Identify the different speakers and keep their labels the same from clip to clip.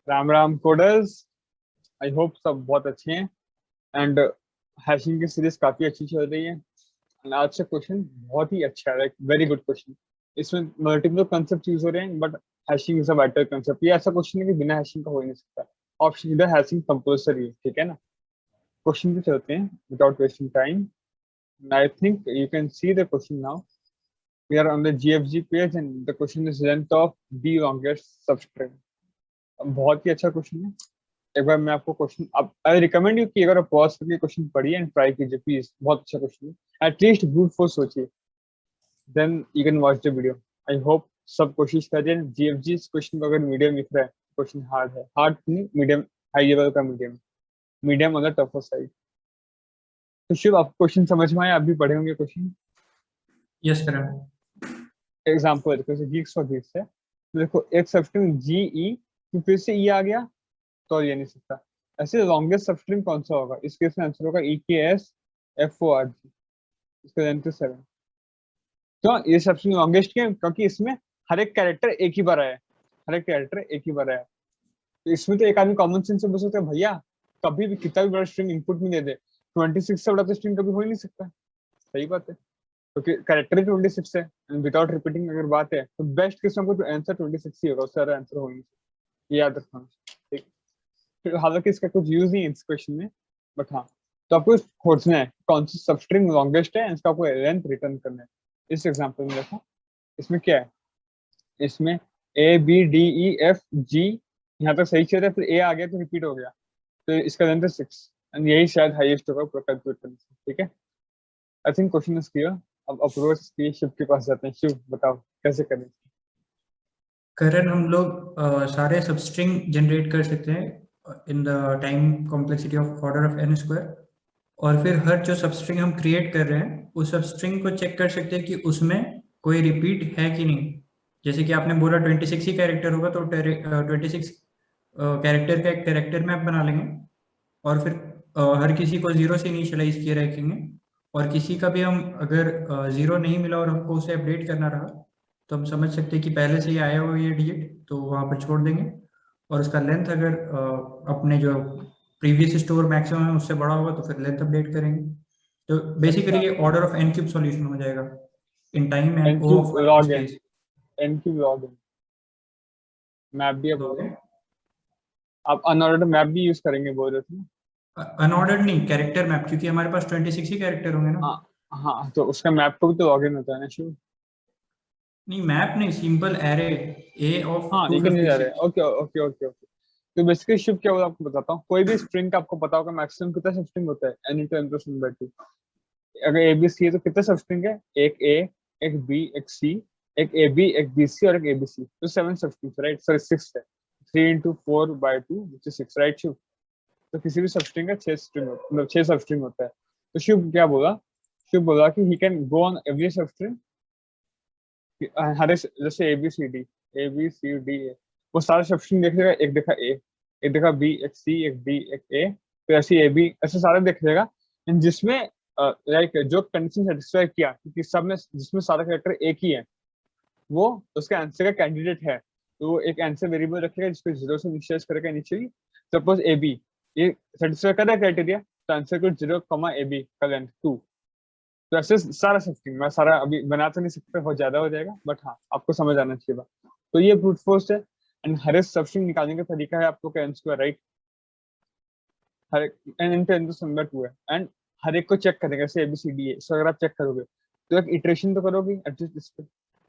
Speaker 1: Ram Ram coders. आई hope सब बहुत अच्छे हैं एंड हैशिंग की सीरीज काफी अच्छी चल रही है। And आज से क्वेश्चन बहुत ही अच्छा है, लाइक वेरी गुड क्वेश्चन। इसमें मल्टीपल कंसेप्ट यूज हो रहे हैं but hashing is a vital concept. ये ऐसा क्वेश्चन है कि बिना हैशिंग का हो ही नहीं सकता। ऑप्शन इधर हैशिंग कंपल्सरी है, ठीक है ना। क्वेश्चन पे चलते हैं without wasting time. I think you can see the question now. We are on the GFG page and the question is length of the longest substring. बहुत ही अच्छा क्वेश्चन है। एक बार मैं आपको क्वेश्चन, अब आई रिकमेंड यू कि अगर आप पॉज करके क्वेश्चन पढ़िए एंड ट्राई कीजिए प्लीज। बहुत अच्छा क्वेश्चन है, एटलीस्ट ब्रूट फोर्स सोचिए, then you can watch the video. I hope सब कोशिश करिए। GFG इस क्वेश्चन को अगर मीडियम लिख रहा है, क्वेश्चन हार्ड है, हार्ड नहीं मीडियम, हाई लेवल का medium, medium on the tougher side. तो शिव, आप क्वेश्चन समझ में आए? आप भी पढ़े होंगे क्वेश्चन।
Speaker 2: Yes sir.
Speaker 1: एग्जाम्पल देखो, गीक्स फॉर गीक्स है। तो देखो एक सबस्ट्रिंग GE, तो फिर से E आ गया तो ये नहीं सकता। ऐसे लॉन्गेस्ट सबस्ट्रिंग कौन सा होगा? इस केस में आंसर होगा EKSFORG। इसका लेंथ 7। तो ये सबस्ट्रिंग लॉन्गेस्ट क्यों? क्योंकि इसमें हर एक कैरेक्टर एक ही बार आया है, हर एक कैरेक्टर एक ही बार आया है। तो इसमें तो एक आदमी कॉमन सेंस से बोल सकता है, भैया कभी भी कितना भी बड़ा स्ट्रिंग इनपुट में दे दे, 26 से बड़ा तो स्ट्रिंग कभी हो ही नहीं सकता। सही बात है, क्योंकि कैरेक्टर ही 26 है। विदाउट रिपीटिंग अगर बात है तो बेस्ट किस्म को तो आंसर 26 ही होगा, उससे ज्यादा आंसर हो नहीं सकता। ये याद रखना, ठीक। हालांकि इसका कुछ यूज नहीं है इस क्वेश्चन में, बट हाँ, तो आपको खोजना है कौन सी सबस्ट्रिंग लॉन्गेस्ट है, इसका आपको लेंथ रिटर्न करना है। इस एग्जांपल में देखो, इसमें क्या है, इसमें ABDEFG, यहाँ तक सही चल रहा है, फिर A आ गया तो रिपीट हो गया, तो इसका लेंथ है 6 एंड यही शायद हाईएस्ट होगा कैलकुलेट करने से, ठीक है। I think question is clear. अब अप्रोच के शिव के पास जाते हैं। शिव बताओ कैसे करें।
Speaker 2: करण हम लोग सारे सबस्ट्रिंग जनरेट कर सकते हैं in the time complexity of order of n²। और फिर हर जो सबस्ट्रिंग हम क्रिएट कर रहे हैं उस सबस्ट्रिंग को चेक कर सकते हैं कि उसमें कोई रिपीट है कि नहीं। जैसे कि आपने बोला 26 ही कैरेक्टर होगा तो 26 कैरेक्टर का एक कैरेक्टर मैप बना लेंगे और फिर हर किसी को 0 से इनिशियलाइज किए रखेंगे। और किसी का भी हम अगर 0 नहीं मिला और हमको उसे अपडेट करना रहा तो हम समझ सकते हैं कि पहले से ही आया हुआ ये डिजिट, तो वहाँ पर छोड़ देंगे। और उसका लेंथ अगर अपने जो प्रीवियस स्टोर मैक्सिमम है उससे बड़ा होगा तो फिर लेंथ अपडेट करेंगे। तो बेसिकली ये ऑर्डर ऑफ n³ सॉल्यूशन हो जाएगा in time and O of
Speaker 1: log n,
Speaker 2: space.
Speaker 1: n³ log n map भी अब बोलो। आप अनऑर्डर्ड मैप भी यूज करेंगे बोल रहे थे ना?
Speaker 2: अनऑर्डर्ड नहीं, कैरेक्टर मैप, क्योंकि हमारे पास 26 ही कैरेक्टर होंगे ना।
Speaker 1: हाँ हाँ, तो उसका मैप को भी तो लॉग इन होता है ना शिव।
Speaker 2: नहीं मैप नहीं, सिंपल एरे A ऑफ
Speaker 1: हाँ ये नहीं जा रहे,
Speaker 2: 256।
Speaker 1: Okay okay okay okay. तो बेसिकली शिव क्या होगा आपको बताता हूँ। कोई भी स्ट्रिंग का आपको पता होगा मैक्सिमम कितना सब स्ट्रिंग होता है, n into n plus one by two. अगर ABC है तो कितने सब स्ट्रिंग है? एक A, एक B, एक C, एक AB, एक BC और एक ABC, तो 7 सब स्ट्रिंग, राइट? सॉरी 6 है। 3 into 4 by 2 which is 6, right Shiv? तो किसी भी सब स्ट्रिंग का 6 स्ट्रिंग मतलब 6 सब स्ट्रिंग होता है। तो शिव क्या बोला? शिव बोला कि he can go on every substring, हर जैसे ABCD है, वो सारे सब स्ट्रिंग देख लेगा। एक देखा A, एक देखा B, एक C, एक D, एक A, तो ऐसे AB, ऐसे सारे देख लेगा। जिसमें लाइक जो कंडीशन सेटिस्फाई किया कि सब में जिसमें सारा कैरेक्टर एक ही है, वो उसका आंसर का कैंडिडेट है। तो वो एक आंसर वेरिएबल रखेगा जिसको 0 से इनिशियलाइज करेगा इनिशियली। सपोज AB ये सेटिस्फाई कर रहा है क्राइटेरिया, तो आंसर को 0, AB का लेंथ 2। तो ऐसे सारा स्ट्रिंग, मैं सारा अभी बना तो नहीं सकता, बहुत ज्यादा हो जाएगा, बट हाँ आपको समझ आना चाहिए बात। तो ये ब्रूट फोर्स है। एंड हर एक सबस्ट्रिंग निकालने का तरीका है आपको n स्क्वायर, राइट? हर एक n इंटू n तो नंबर 2 है। एंड हर एक को चेक करेंगे, जैसे ABCD है, इसको अगर आप चेक करोगे तो एक इटरेशन तो करोगे एटलीस्ट इस पे।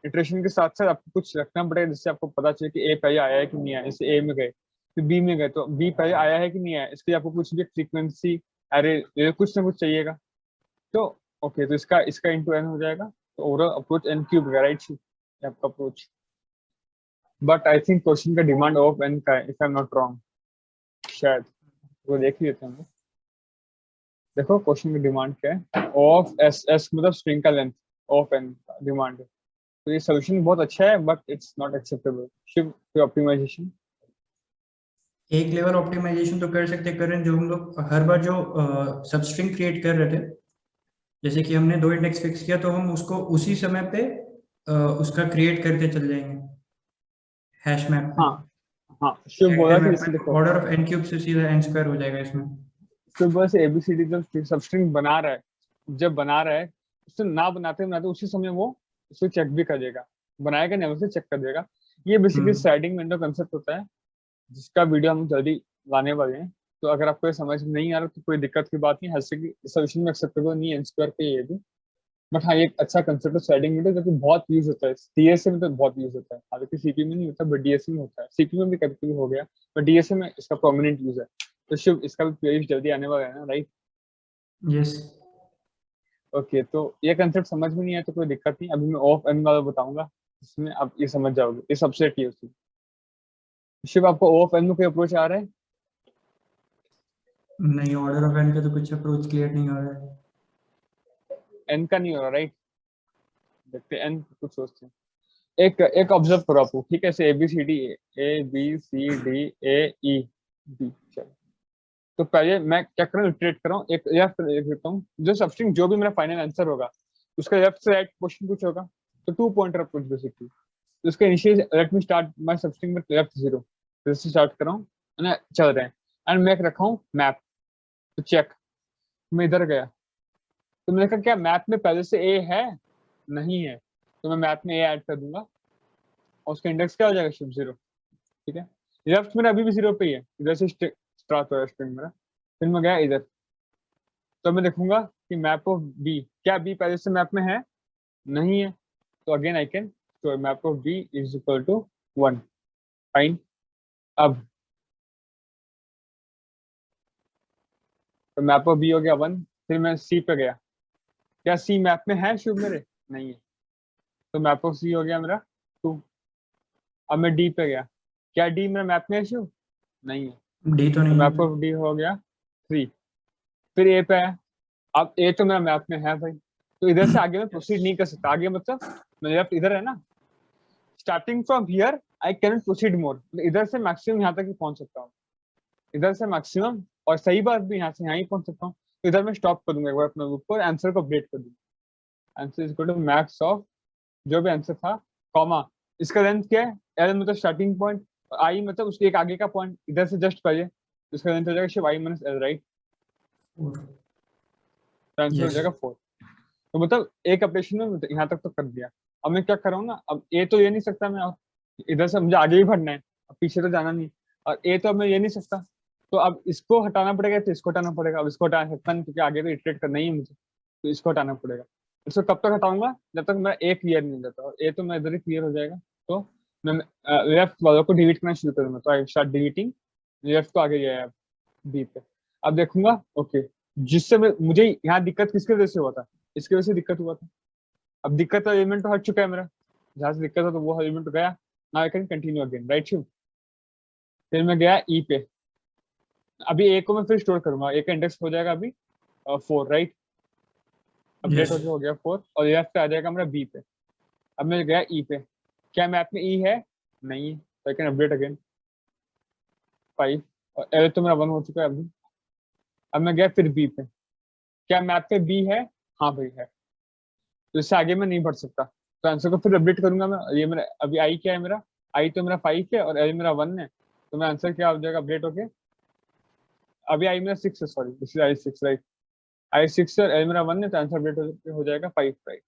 Speaker 1: इटरेशन के साथ साथ आपको कुछ रखना पड़ेगा जिससे आपको पता चले कि A पहले आया है कि नहीं आया। जैसे A में गए तो B में गए तो B पहले आया है कि नहीं आया, इसके लिए आपको कुछ भी फ्रीक्वेंसी एरे कुछ ना कुछ चाहिएगा। तो ओके, तो इसका इसका इंटू n हो जाएगा, तो ओवरऑल अप्रोच n³ है, राइट? आपका approach. But I think question का डिमांड ऑफ n का है, if I am not wrong, शायद। वो देख लेते हैं हम। देखो क्वेश्चन की डिमांड क्या है, ऑफ S मतलब स्ट्रिंग का लेंथ, ऑफ n का डिमांड है। तो ये सोल्यूशन बहुत अच्छा है but it's not acceptable. Shiv optimization,
Speaker 2: एक लेवल ऑप्टिमाइजेशन तो कर सकते हैं करण, जो हम लोग हर बार जो सबस्ट्रिंग क्रिएट कर रहे थे, जैसे कि हमने 2 इंडेक्स फिक्स किया तो हम उसको उसी समय पे उसका क्रिएट करके चल जाएंगे हैश मैप पे।
Speaker 1: हाँ हाँ शिव बोला कि जैसे देखो
Speaker 2: ऑर्डर ऑफ n क्यूब से सीधा n स्क्वायर हो जाएगा इसमें।
Speaker 1: शिव बोला से एबीसीडी जब सबस्ट्रिंग बना रहा है, जब बना रहा है उससे ना बनाते बनाते उसी समय वो उसको चेक भी कर देगा, बनाएगा नहीं उसे चेक कर देगा। ये बेसिकली स्लाइडिंग विंडो कंसेप्ट होता है, जिसका वीडियो हम जल्दी लाने वाले हैं। तो अगर आपको ये समझ नहीं आ रहा तो कोई दिक्कत की बात नहीं, हंसने की सोल्यूशन में एक्सेप्टेबल नहीं है n² पे ये भी। बट हाँ ये एक अच्छा कंसेप्ट है स्लाइडिंग विंडो, जो कि बहुत यूज होता है डीएसए में, तो बहुत यूज होता है, हालांकि सीपी में नहीं होता बट डीएसए में होता है, सीपी में भी कभी कभी हो गया बट डीएसए में इसका प्रोमिनेंट यूज है। तो शिव इसका भी पेज जल्दी आने वाला है ना, राइट?
Speaker 2: यस।
Speaker 1: ओके, तो ये कंसेप्ट समझ में नहीं आया तो कोई दिक्कत नहीं, अभी मैं ऑफ एन वाला बताऊंगा, इसमें आप ये समझ जाओगे, ये सबसे है उसकी। शिव आपको ऑफ एन में कोई अप्रोच आ रहा है?
Speaker 2: नहीं, ऑर्डर ऑफ n का तो कुछ अप्रोच क्लियर नहीं हो रहा है।
Speaker 1: एन का नहीं हो रहा, राइट? देखते हैं एन कुछ सोचते हैं। एक एक ऑब्जर्व करो आपको, ठीक है? ऐसे A B C D, A B C D A E B, चलो। तो पहले मैं क्या कर रहा हूँ, इटरेट कर रहा हूँ, एक लेफ्ट लिख देता हूँ, जो सबस्ट्रिंग जो भी मेरा फाइनल आंसर होगा उसका लेफ्ट से राइट क्वेश्चन कुछ होगा, तो 2 पॉइंटर अप्रोच बेसिकली। तो उसका initial let me start my substring में लेफ्ट 0, फिर से स्टार्ट कर रहा हूँ, है ना? चल रहे हैं एंड मैं रखा हूँ मैप, तो चेक, मैं इधर गया तो मैंने कहा क्या मैप में पहले से ए है? नहीं है, तो मैं मैप में ए ऐड कर दूंगा और उसका इंडेक्स क्या हो जाएगा? शिफ्ट 0, ठीक है? लेफ्ट मेरा अभी भी 0 पे ही है, इधर से स्टार्ट हो रहा है स्ट्रिंग मेरा। फिर मैं गया इधर, तो मैं देखूंगा कि मैप ऑफ बी, क्या बी पहले से मैप में है? नहीं है, तो अगेन आई कैन, तो map of B is equal to 1, fine. अब तो मैप ऑफ बी हो गया 1, फिर मैं सी पे गया, क्या सी मैप में है शुभ मेरे? नहीं है, तो मैप ऑफ सी हो गया मेरा 2। अब मैं डी पे गया, क्या डी मेरा मैप में है शुभ? नहीं है,
Speaker 2: डी तो
Speaker 1: तो
Speaker 2: नहीं
Speaker 1: मैप
Speaker 2: है।
Speaker 1: ऑफ डी हो गया 3। फिर ए पे आया, अब ए तो मेरा मैप में है भाई, तो इधर से आगे मैं प्रोसीड नहीं कर सकता, आगे मतलब मैं लेफ्ट इधर है ना, starting from here I can proceed more, इधर से मैक्सिमम यहाँ तक ही पहुंच सकता हूँ, इधर से मैक्सिमम, और सही बात भी यहाँ से यहाँ ही पहुंच सकता हूँ। तो इधर मैं स्टॉप कर दूंगा एक बार अपने ऊपर, आंसर को अपडेट कर दूंगा, answer is equal to max of जो भी आंसर था, कॉमा, इसका लेंथ क्या है? एल मतलब स्टार्टिंग पॉइंट, आई मतलब उसके एक आगे का पॉइंट, इधर से जस्ट पहले, तो इसका लेंथ हो जाएगा शिव आई माइनस एल, राइट? तो आंसर हो
Speaker 2: यस।
Speaker 1: जाएगा 4। तो मतलब एक ऑपरेशन में यहाँ तक तो कर दिया। अब मैं क्या कर रहा हूँ ना, अब ए तो ये नहीं सकता मैं, और इधर से मुझे आगे भी बढ़ना है, अब पीछे तो जाना नहीं, और ए तो अब मैं ये नहीं सकता, तो अब इसको हटाना पड़ेगा, तो इसको हटाना पड़ेगा, अब इसको हटा सकता नहीं क्योंकि आगे तो इटरेट करना ही है मुझे, तो इसको हटाना पड़ेगा। इसको कब तक हटाऊंगा? जब तक मेरा ए क्लियर नहीं हो जाता, और ए तो मैं इधर ही क्लियर हो जाएगा, तो मैं लेफ्ट वालों को डिलीट करना शुरू करूंगा, तो आई स्टार्ट डिलीटिंग लेफ्ट को, आगे गया बी पे। अब देखूंगा ओके, जिससे मुझे यहाँ दिक्कत किसकी वजह से हुआ था? इसकी वजह से दिक्कत हुआ था। अब दिक्कत का एलिमेंट तो हट चुका है मेरा, जहां से दिक्कत था तो वो एलिमेंट तो गया, now I can continue again, right Shiv? फिर मैं गया ई पे, अभी ए को मैं फिर स्टोर करूंगा, ए का इंडेक्स हो जाएगा अभी 4, राइट? Update
Speaker 2: yes.
Speaker 1: हो गया 4, और लेफ्ट पे आ जाएगा मेरा बी पे। अब मैं गया ई पे, क्या मैप में ई है? नहीं है, तो आई कैन अपडेट अगेन 5, और एल तो मेरा 1 हो चुका है अभी। अब मैं गया फिर बी पे, क्या मैप पे बी है? हाँ भाई है, तो इससे आगे मैं नहीं बढ़ सकता, तो आंसर को फिर अपडेट करूंगा मैं। ये मेरा अभी आई क्या है मेरा? आई तो मेरा 5 है और एल मेरा 1 है, तो मेरा आंसर क्या हो जाएगा अपडेट होके? अभी आई मेरा 6 है, sorry this is I 6, right? I 6 और एल मेरा 1 है, तो आंसर अपडेट हो जाएगा 5, राइट?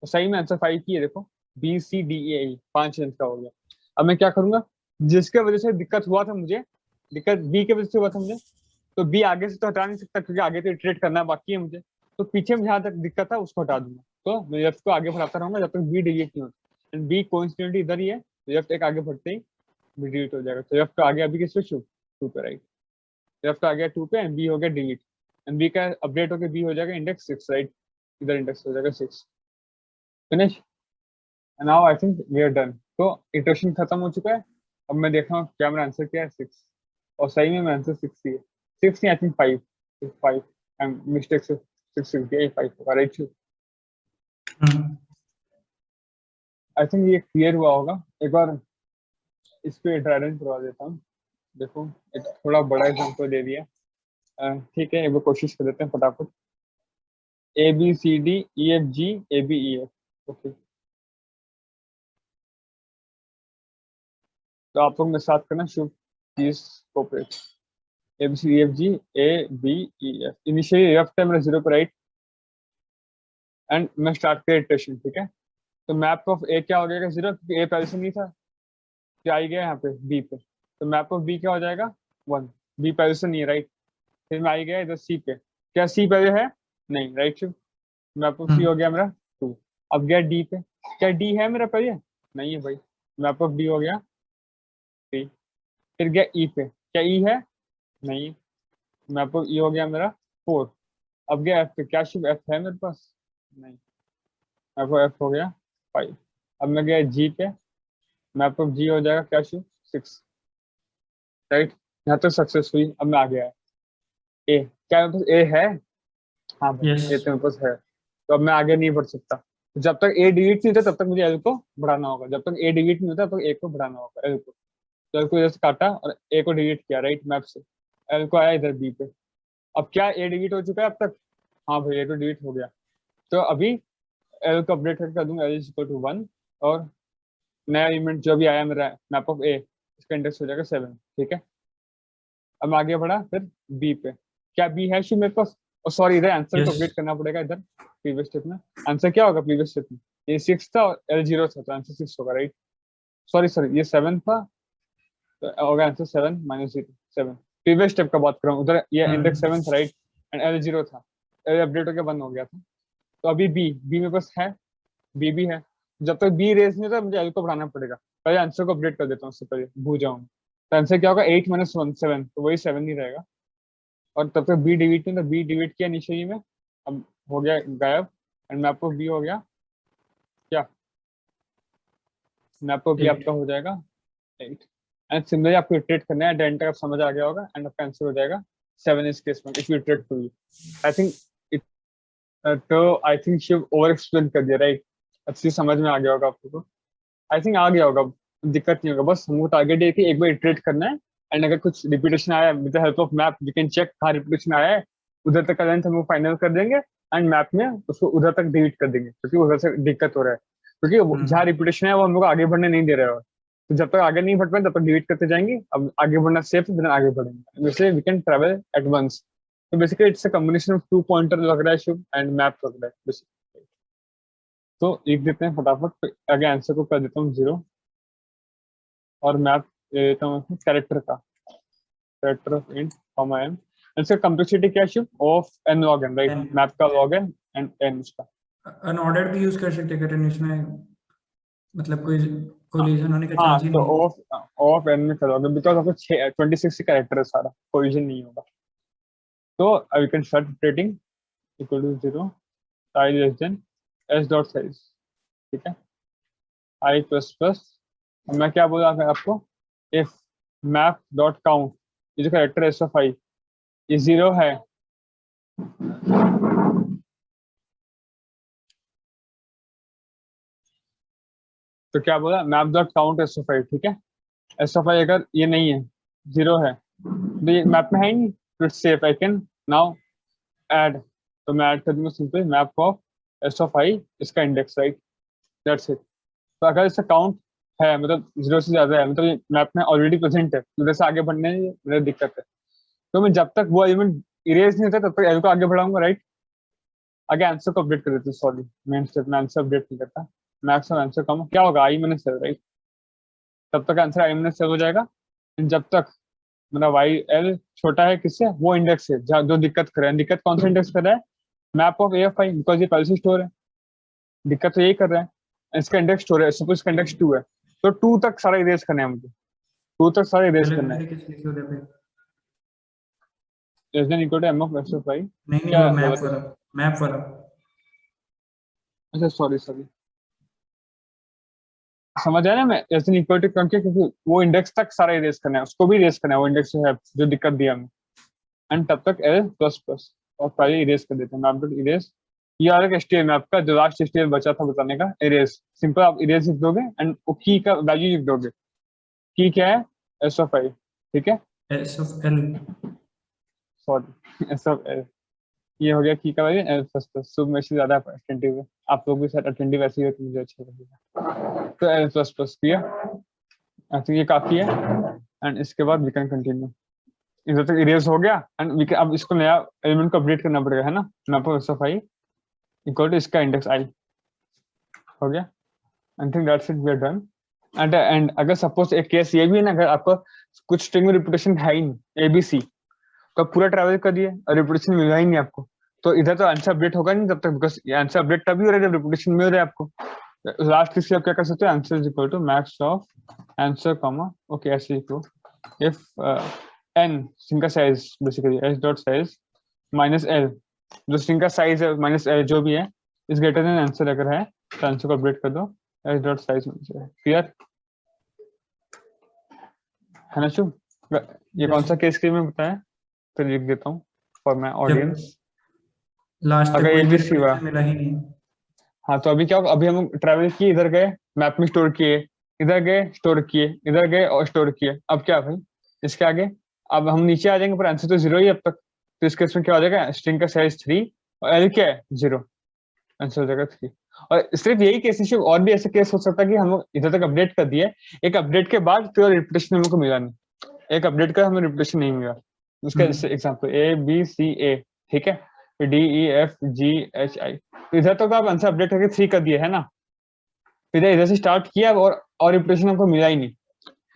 Speaker 1: तो सही में आंसर 5 की है, देखो B C D A E, 5 answer का हो गया। अब मैं क्या करूंगा, जिसके वजह से दिक्कत हुआ था मुझे, दिक्कत बी के वजह से हुआ था मुझे, तो बी आगे से तो हटा नहीं सकता क्योंकि आगे तो इटरेट करना बाकी है मुझे, तो पीछे में जहां तक दिक्कत था उसको हटा दूंगा, तो मैं लेफ्ट को आगे बढ़ाता रहूंगा जब तक बी डिलीट नहीं होता, एंड बी कोइंसिडेंटली इधर ही है, लेफ्ट एक आगे बढ़ते ही बी डिलीट हो जाएगा, तो लेफ्ट को आगे अभी किस पे? 2 पे, राइट? लेफ्ट आ गया 2 पे एंड बी हो गया डिलीट, एंड बी का अपडेट होकर बी हो जाएगा इंडेक्स 6, राइट? इधर इंडेक्स हो जाएगा 6, finish. Now I think we are done, तो इटरेशन खत्म हो चुका है। अब मैं देख रहा हूँ क्या मेरा आंसर क्या है, 6, और सही में मेरा आंसर 6 ही है, 6 नहीं I think 5, 5, I am mistake से 6 लिख दिया, 5 होगा, राइट? आई थिंक ये क्लियर हुआ होगा, एक बार इस पे ड्राई रन करवा देता हूँ, देखो एक थोड़ा बड़ा एग्जाम्पल दे दिया, ठीक है एक बार कोशिश कर देते हैं फटाफट। A B C D E F G, A B E F, okay. तो आप लोग मेरे साथ करना शुभ please cooperate. ABCDFG ABEF initially left है मेरा 0 पे राइट एंड मैं स्टार्ट किया इटरेशन, ठीक है। तो मैप ऑफ ए क्या हो जाएगा 0 क्योंकि ए पहले से नहीं था, क्या आई गया यहाँ पे बी पे, तो मैप ऑफ बी क्या हो जाएगा 1, बी पहले से नहीं है राइट। फिर मैं आई गया इधर सी पे, क्या सी पहले है नहीं राइट शुभ, मैप ऑफ सी हो गया मेरा 2। अब गया डी पे, क्या डी है मेरा पहले नहीं है भाई, मैप ऑफ डी हो गया 3। फिर गया ई पे, क्या ई है नहीं, मैप ऑफ ई हो गया मेरा 4। अब गया एफ पे, क्या शुभ एफ है मेरे पास नहीं, मैप ऑफ एफ हो गया 5। अब मैं गया जी पे, मैप ऑफ जी हो जाएगा क्या शुभ 6 राइट। यहाँ तक सक्सेस हुई। अब मैं आ गया ए, क्या मेरे पास ए है, हाँ भाई
Speaker 2: Yes.
Speaker 1: ए तो मेरे पास है, तो अब मैं आगे नहीं बढ़ सकता। जब तक ए डिलीट नहीं होता तब तक मुझे एल को बढ़ाना होगा, जब तक ए डिलीट नहीं होता तब तक ए को बढ़ाना होगा एल को। तो एल को इधर से काटा और ए को डिलीट किया राइट मैप से, एल को आया इधर बी पे। अब क्या ए डिलीट हो चुका है अब तक, हाँ भाई ए तो डिलीट हो गया। तो अभी एल को अपडेट करके कर दूंगा एल इज इक्वल टू 1 और नया एलिमेंट जो भी आया मेरा मैप ऑफ ए, इसका इंडेक्स हो जाएगा 7, ठीक है। अब मैं आगे बढ़ा फिर बी पे, क्या बी है शुभ मेरे पास, और सॉरी इधर आंसर को
Speaker 2: Yes.
Speaker 1: अपडेट करना पड़ेगा इधर प्रीवियस स्टेप में। आंसर क्या होगा प्रीवियस स्टेप में, ये 6 था और एल 0 था, तो आंसर 6 होगा राइट। सॉरी सॉरी ये 7 था, तो होगा आंसर 7 माइनस 0 7। प्रीवियस स्टेप का बात कर रहा हूँ, उधर ये इंडेक्स 7 था राइट एंड एल 0 था, एल अपडेट होकर बंद हो गया था। तो अभी बी मेरे पास है, बी भी है। जब तक बी रेज नहीं होता मुझे एल को बढ़ाना पड़ेगा, पहले आंसर को अपडेट कर देता हूँ उससे पहले भूल जाऊँ। तो आंसर क्या होगा 8 माइनस 1 7, तो वही 7 ही रहेगा। और तब तक बी डिलीट नहीं, तो बी डिलीट किया इनिशियली में, अब हो गया गायब एंड मैप ऑफ बी हो गया क्या, मैप ऑफ बी
Speaker 2: 8.
Speaker 1: आपका हो जाएगा 8। एंड सिमिलरली आपको इटरेट करना है, डेंट तक समझ आ गया होगा एंड आपका आंसर हो जाएगा 7 इस केस में if you iterate to you. I think तो आई थिंक शिव ओवर एक्सप्लेन कर दिया राइट, अच्छी समझ में आ गया होगा आपको को, आई थिंक आ गया होगा, दिक्कत नहीं होगा। बस हमको टारगेट है कि एक बार इटरेट करना है एंड अगर कुछ रिपीटेशन आया with the help of map we can check कहाँ रिपीटेशन आया है, उधर तक का लेंथ हम फाइनल कर देंगे एंड मैप में उसको उधर तक डिलीट कर देंगे क्योंकि उधर से दिक्कत हो रहा है, क्योंकि जहाँ रिपीटेशन है वो हम लोग आगे बढ़ने नहीं दे रहे हो। तो जब तक आगे नहीं बढ़ पाए तब तक डिलीट करते जाएंगे, अब आगे बढ़ना सेफ है, आगे बढ़ेंगे वैसे we can travel at once. तो basically it's a combination of 2 pointer लग रहा है शुभ एंड मैप लग रहा है बेसिकली। तो लिख देते हैं फटाफट, आगे आंसर को कर देता हूँ 0 और मैप दे देता हूँ कैरेक्टर का, character of int comma n, इसका कॉम्प्लेक्सिटी क्या है of n log n right, map का लॉग एन एंड एन उसका।
Speaker 2: अनऑर्डर्ड भी यूज कर सकते हैं करें इसमें, मतलब कोई कोलिजन होने का
Speaker 1: हाँ
Speaker 2: चांस ही
Speaker 1: तो
Speaker 2: नहीं है।
Speaker 1: ऑफ एन में करोगे बिकॉज आपको 26 कैरेक्टर है सारा, कोलिजन नहीं होगा। तो we can start iterating equal to 0 size less than S dot size, ठीक है आई प्लस प्लस। मैं क्या बोला आपको, इफ मैप डॉट काउंट, ये जो कैरेक्टर एस ऑफ आई ये 0 है, तो क्या बोला map dot count S of I, ठीक है। एस ऑफ आई अगर ये नहीं है 0 है तो ये मैप में है ही नहीं, तो it's safe, I can now add. तो मैं ऐड कर दूंगा simple map of S of I इसका इंडेक्स राइट, दैट्स इट। तो अगर इसका काउंट है मतलब 0 से ज्यादा है मतलब ये मैप में ऑलरेडी प्रेजेंट है, उधर से आगे बढ़ने में मेरा दिक्कत है। तो मैं जब तक वो एलिमेंट इरेज नहीं होता तब तक एल को आगे बढ़ाऊंगा राइट। आगे आंसर को अपडेट कर देते हैं, सॉरी मेन स्टेप में आंसर अपडेट नहीं करता, मैक्स ऑफ आंसर कम क्या होगा आई माइनस एल राइट, तब तक आंसर आई माइनस एल हो जाएगा। जब तक मतलब वाई एल छोटा है किससे, वो इंडेक्स है जहाँ जो दिक्कत कर रहा है, दिक्कत कौन सा इंडेक्स कर रहा है map of A F I, because ये पहले से स्टोर है, दिक्कत तो यही कर रहा है। इसका इंडेक्स स्टोर है, सपोज इसका इंडेक्स 2 है, तो 2 तक सारा इरेज करना है मुझे, 2 तक सारा इरेज
Speaker 2: पहले
Speaker 1: करना है।
Speaker 2: पहले किस लिखे होते पे?
Speaker 1: Less than equal to M of S of I,
Speaker 2: नहीं
Speaker 1: क्या
Speaker 2: वो
Speaker 1: बोला
Speaker 2: मैप वाला,
Speaker 1: था,
Speaker 2: मैप वाला।
Speaker 1: अच्छा सॉरी सॉरी समझ आया ना, मैं लेस देन इक्वल टू क्योंकि वो इंडेक्स तक सारा इरेज करना है, उसको भी इरेज करना है वो इंडेक्स है जो दिक्कत दिया हमें, एंड तब तक एल प्लस प्लस और पहले इरेज कर देते हैं मैप डॉट इरेज। ये और एक एचटीएमएल में आपका जो लास्ट एचटीएमएल बचा था बताने का इरेज, सिंपल आप इरेज लिख दोगे एंड वो की का वैल्यू लिख दोगे, की क्या है एस ऑफ आई, ठीक है
Speaker 2: S of L.
Speaker 1: Sorry S of L, ये हो गया की का वैल्यू एल प्लस प्लस। सुब में से ज्यादा अटेंटिव है, आप लोग भी शायद अटेंटिव ऐसे ही हो तो मुझे अच्छा लगेगा। तो एल प्लस प्लस किया आई थिंक ये काफी है एंड इसके बाद वी कैन कंटिन्यू। इधर तक इरेज हो गया एंड वी कैन अब इसको नया एलिमेंट को अपडेट करना पड़ेगा, है ना। Map of S of I equal to इसका इंडेक्स आई हो गया। I think that's it, we are done. And अगर सपोज एक केस ये भी है ना, अगर आपको कुछ स्ट्रिंग में रिपीटेशन है ही नहीं एबीसी, तो पूरा ट्रैवल कर दिए और रिपीटेशन मिला ही नहीं आपको, तो इधर तो आंसर अपडेट होगा नहीं तब तक, बिकॉज आंसर अपडेट तभी हो रहा है जब रिपीटेशन मिल रहा है आपको। लास्ट केस आप क्या कर सकते हो, answer is equal to max of answer comma okay ऐसे लिखो, इफ n स्ट्रिंग का size basically s dot size minus l, जो स्ट्रिंग का साइज है माइनस l जो भी है इज ग्रेटर देन आंसर अगर है तो आंसर को अपडेट कर दो s dot size minus l। Clear है ना शुभ? ये कौन सा केस के लिए मैं बताया, तो लिख देता हूँ फॉर माय ऑडियंस।
Speaker 2: लास्ट
Speaker 1: अगर
Speaker 2: तक
Speaker 1: ये
Speaker 2: कोई
Speaker 1: भी
Speaker 2: भी
Speaker 1: हुआ,
Speaker 2: मिला ही नहीं।
Speaker 1: हाँ तो अभी क्या होगा, अभी हम ट्रैवल किए, इधर गए मैप में स्टोर किए, इधर गए स्टोर किए, इधर गए और स्टोर किए। अब क्या भाई इसके आगे, अब हम नीचे आ जाएंगे पर आंसर तो 0 ही अब तक। तो इस केस में क्या हो जाएगा, स्ट्रिंग का साइज 3 और एल क्या है 0, आंसर हो जाएगा 3। और सिर्फ यही केस नहीं, और भी ऐसे केस हो सकता है कि हम लोग इधर तक अपडेट कर दिए, एक अपडेट के बाद फिर रिपीटेशन हमको मिला नहीं, एक अपडेट का हमें रिपीटेशन नहीं मिला। उसका एग्जाम्पल ए बी सी ए, ठीक है, D E F ji H I, तो इधर तो आप आंसर अपडेट करके 3 कर दिए है ना, इधर से स्टार्ट किया और रिपीटेशन आपको मिला ही नहीं,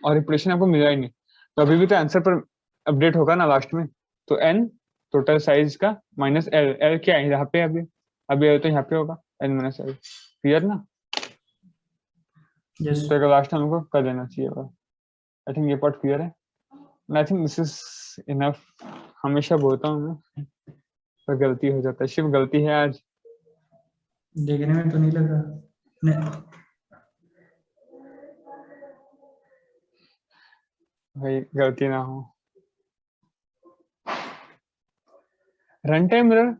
Speaker 1: और रिपीटेशन आपको मिला ही नहीं, तो अभी भी तो आंसर पर अपडेट होगा ना लास्ट में। तो एन टोटल साइज का माइनस एल, एल क्या है यहाँ पे, अभी अभी तो यहाँ पे होगा एन माइनस एल। क्लियर ना?
Speaker 2: यस
Speaker 1: तो अगर लास्ट में हमको कर देना चाहिए। आई थिंक ये पार्ट क्लियर है। आई थिंक दिस इज इनफ। हमेशा बोलता हूँ मैं पर गलती हो जाता है, शिव गलती है आज।
Speaker 2: देखने में तो नहीं लग रहा नहीं।
Speaker 1: भाई गलती ना हो। रन टाइम मिरर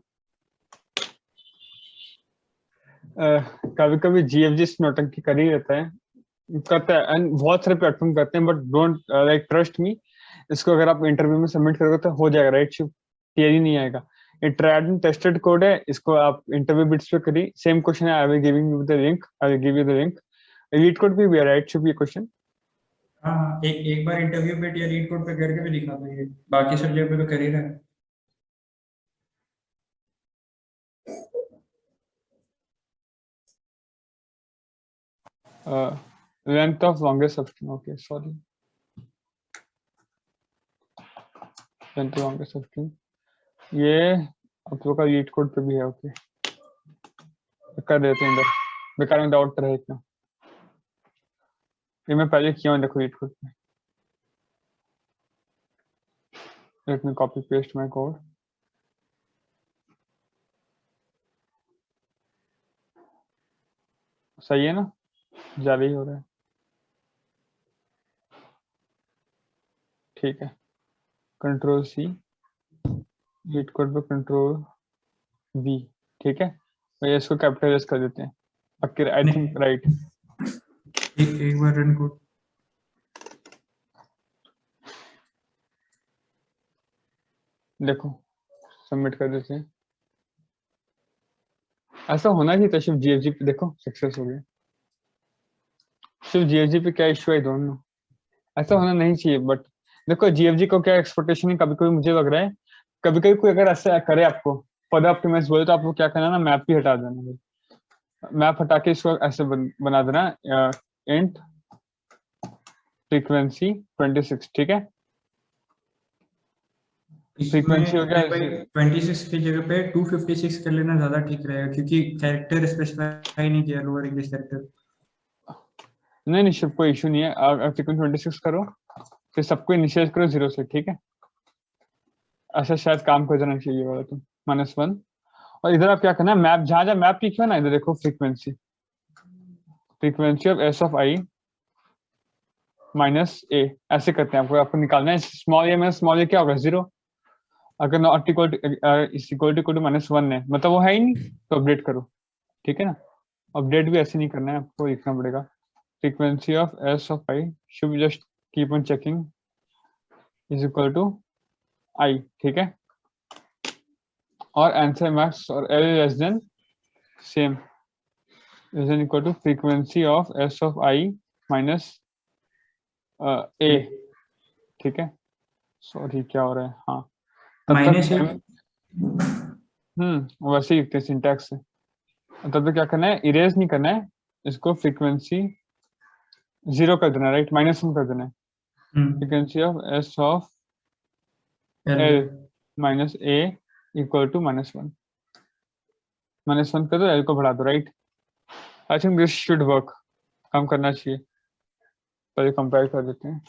Speaker 1: कभी कभी जीएफजी नौटंकी कर ही रहता है, करता है एंड बहुत सारे प्लेटफॉर्म करते हैं, but don't like trust me, इसको अगर आप इंटरव्यू में सबमिट करोगे तो हो जाएगा, राइट शिव? थियरी नहीं आएगा, ये ट्राइड एंड टेस्टेड कोड है, इसको आप इंटरव्यू बिट्स पे करिए। सेम क्वेश्चन है, I will giving you the link, I will give you the link. Leet code भी है, राइट शिव? ये क्वेश्चन
Speaker 2: हाँ एक बार इंटरव्यू पे या रीड कोड पे करके भी दिखा दो, ये बाकी सब्जेक्ट पे तो कर ही रहा है।
Speaker 1: Length of longest substring, okay sorry, length of longest substring ये आप लोग का लीड कोड पे भी है, ओके कर देते हैं इधर, बेकार में डाउट रहे क्या। ये मैं पहले किया हूँ, देखो लीड कोड पे, let me copy paste my code. सही है ना, ज्यादा ही हो रहा है, ठीक है। कंट्रोल सी, लीड कोड पे कंट्रोल वी, ठीक है, तो इसको कैपिटलाइज कर देते हैं, पक्के आई थिंक राइट।
Speaker 2: एक बार रन कोड
Speaker 1: देखो सबमिट कर देते हैं, ऐसा होना चाहिए था। सिर्फ जीएफजी पे देखो सक्सेस हो गया, सिर्फ जीएफजी पे क्या इशू है दोनों, ऐसा होना नहीं चाहिए। बट देखो जीएफजी को क्या एक्सपेक्टेशन है, कभी कभी मुझे लग रहा है कभी कभी कोई अगर ऐसा करे आपको फॉर द ऑप्टिमाइज बोले तो आपको क्या करना ना, मैप भी हटा देना, मैप हटा के इसको ऐसे बना देना इंट फ्रीक्वेंसी 26, ठीक है, फ्रीक्वेंसी हो गया
Speaker 2: 26 की जगह पे 256 कर लेना ज्यादा ठीक रहेगा, क्योंकि कैरेक्टर स्पेसिफाई नहीं किया लोअर इंग्लिश कैरेक्टर।
Speaker 1: नहीं नहीं शिव कोई इशू नहीं है, फ्रीक्वेंसी 26 करो, फिर सबको इनिशियलाइज करो 0 से, ठीक है, ऐसा शायद काम कर जाना चाहिए वाला तुम -1। और इधर आप क्या करना है, मैप जहां जहां मैप लिखा है ना, इधर देखो frequency, frequency of S of I minus A, ऐसे करते हैं, आपको निकालना है। स्मॉल ए में स्मॉल ए क्या होगा 0, अगर नॉट इक्वल टू -1 है मतलब वो है ही नहीं, तो अपडेट करो, ठीक है ना। अपडेट भी ऐसे नहीं करना है, आपको लिखना पड़ेगा frequency of S of I should just keep on checking is equal to I, ठीक है, और आंसर मैक्स और L less than same is equal to frequency of S of I minus A, ठीक है, सॉरी क्या हो रहा है, हाँ तब
Speaker 2: माइनस
Speaker 1: तक वैसे ही लिखते हैं सिंटैक्स से। तब तक क्या करना है, इरेज नहीं करना है इसको, फ्रीक्वेंसी 0 कर देना, राइट, -1 कर देना है, frequency of S of L minus A equal to -1, -1 कर दो, एल को बढ़ा दो, right. I think this should work, काम करना चाहिए, पहले कंपेयर कर देते हैं।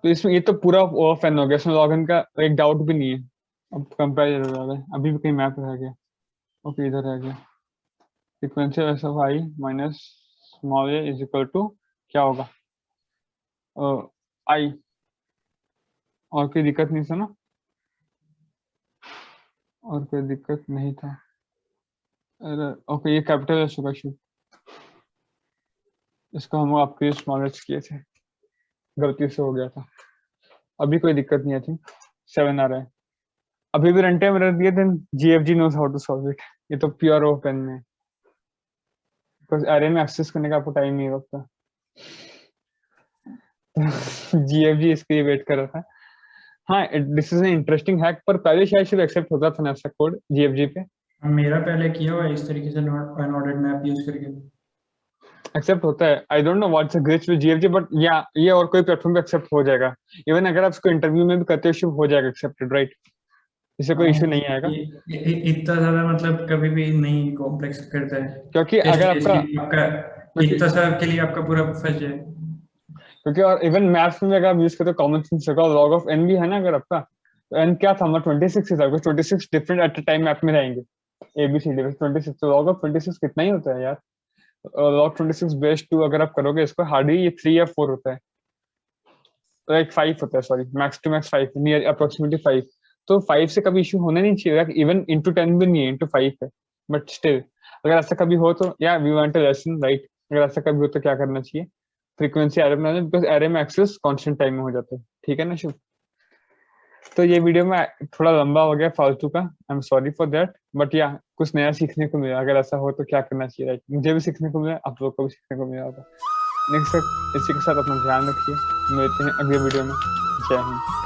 Speaker 1: तो इसमें ये तो पूरा फैन हो गया, इसमें लॉगिन का एक डाउट भी नहीं है। अब कंपेयर हो रहा है, अभी भी कहीं मैप रह गया, ओके इधर रह गया, frequency S of I minus small A is equal to क्या होगा, आई, और कोई दिक्कत नहीं था ना, और कोई दिक्कत नहीं था, ओके ये कैपिटल एस होगा शुभ, इसको हम आपके स्मॉल एच किए थे, गलती से हो गया था, अभी कोई दिक्कत नहीं है, थी 7 आ रहा है, अभी भी रन टाइम एरर दिए, then GFG knows how to solve it, ये तो प्योर ओपन में, बिकॉज एरे में एक्सेस करने का आपको टाइम नहीं होता, जीएफजी इसके लिए वेट कर रहा था। हाँ, this is an interesting hack, पर पहले शायद सिर्फ एक्सेप्ट होता था ना ऐसा कोड जीएफजी पे,
Speaker 2: मेरा पहले किया हुआ है इस तरीके से नॉर्डेड मैप यूज करके,
Speaker 1: एक्सेप्ट होता है, I don't know what's a glitch with GFG, but या ये और कोई प्लेटफॉर्म पे एक्सेप्ट हो जाएगा, इवन अगर आप इसको इंटरव्यू में भी करते हो इशू हो जाएगा एक्सेप्टेड, राइट, इससे कोई इशू नहीं आएगा,
Speaker 2: इतना ज्यादा मतलब कभी भी नहीं कॉम्प्लेक्स करता है,
Speaker 1: क्योंकि अगर
Speaker 2: आपका इतना सा के लिए आपका पूरा फंस जाए,
Speaker 1: क्योंकि और इवन मैथ्स में अगर आप यूज करते हो कॉमन सेंस का, लॉग ऑफ एन भी है ना अगर आपका, तो एन क्या था हमारा 26 था, 26 different at a time map में रहेंगे, एबीसीडी में 26, तो लॉग ऑफ 26 कितना ही होता है यार, लॉग 26 बेस 2 अगर आप करोगे इसको हार्डली ये 3 या 4 होता है, तो एक 5 होता है, sorry max to max 5, near approximately 5, तो 5 से कभी इशू होना नहीं चाहिए, इवन इंटू 10 भी नहीं है, इंटू 5 है, बट स्टिल अगर ऐसा कभी हो तो या we want a lesson, right, अगर ऐसा कभी हो तो क्या करना चाहिए, फ्रीक्वेंसी एरे बनाना, बिकॉज एरे में एक्सेस कांस्टेंट टाइम में हो जाता है, ठीक है ना शुभ। तो ये वीडियो में थोड़ा लंबा हो गया फालतू का, I am sorry for that, but या कुछ नया सीखने को मिला, अगर ऐसा हो तो क्या करना चाहिए, राइट, मुझे भी सीखने को मिला, आप लोग को भी सीखने को मिला होगा। नेक्स्ट इसी के साथ अपना ध्यान रखिए, मिलते हैं अगले वीडियो में, जय हिंद।